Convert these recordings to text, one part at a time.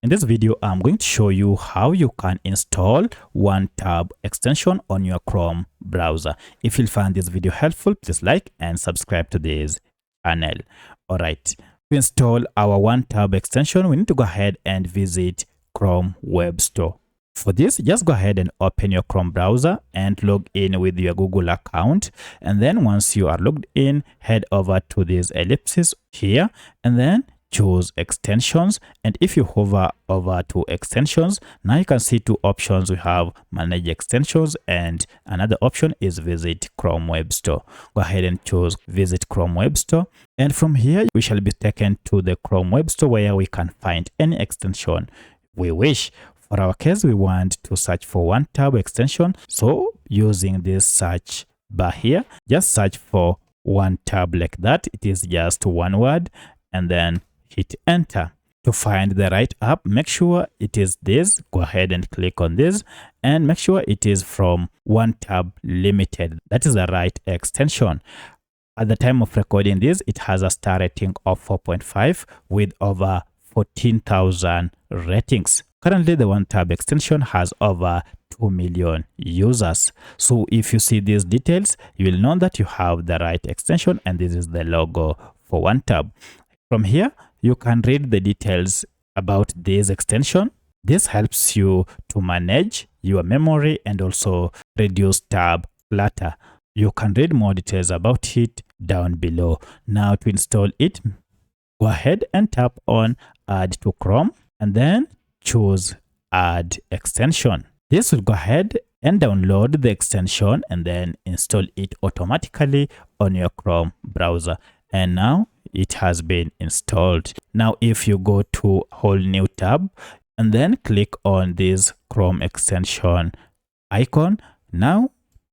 In this video, I'm going to show you how you can install OneTab extension on your Chrome browser. If you find this video helpful, please like and subscribe to this channel. All right, to install our OneTab extension, we need to go ahead and visit Chrome Web Store. For this, just go ahead and open your Chrome browser and log in with your Google account. And then once you are logged in, head over to this ellipsis here and then choose extensions. And if you hover over to extensions, now you can see two options. We have manage extensions and another option is visit Chrome Web Store. Go ahead and choose visit Chrome Web Store. And from here, we shall be taken to the Chrome Web Store where we can find any extension we wish. For our case, we want to search for OneTab extension. So using this search bar here, just search for OneTab like that. It is just one word and then hit enter. To find the right app, make sure it is this. Go ahead and click on this and make sure it is from OneTab Limited. That is the right extension. At the time of recording this, it has a star rating of 4.5 with over 14,000 ratings. Currently, the OneTab extension has over 2 million users. So if you see these details, you will know that you have the right extension, and this is the logo for OneTab. From here, you can read the details about this extension. This helps you to manage your memory and also reduce tab clutter. You can read more details about it down below. Now to install it, go ahead and tap on Add to Chrome and then choose Add Extension. This will go ahead and download the extension and then install it automatically on your Chrome browser. And now it has been installed. Now if you go to a whole new tab and then click on this Chrome extension icon, now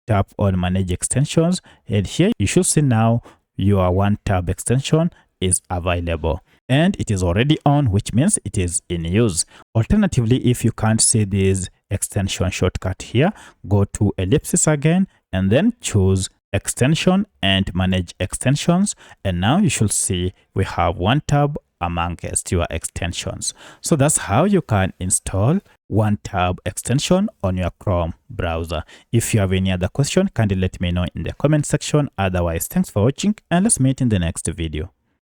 tap on Manage Extensions, and here you should see now your OneTab extension is available and it is already on, which means it is in use. Alternatively, if you can't see this extension shortcut here, go to ellipsis again and then choose extension and manage extensions, and now you should see we have OneTab amongst your extensions. So that's how you can install OneTab extension on your Chrome browser. If you have any other question, kindly let me know in the comment section. Otherwise, thanks for watching and let's meet in the next video.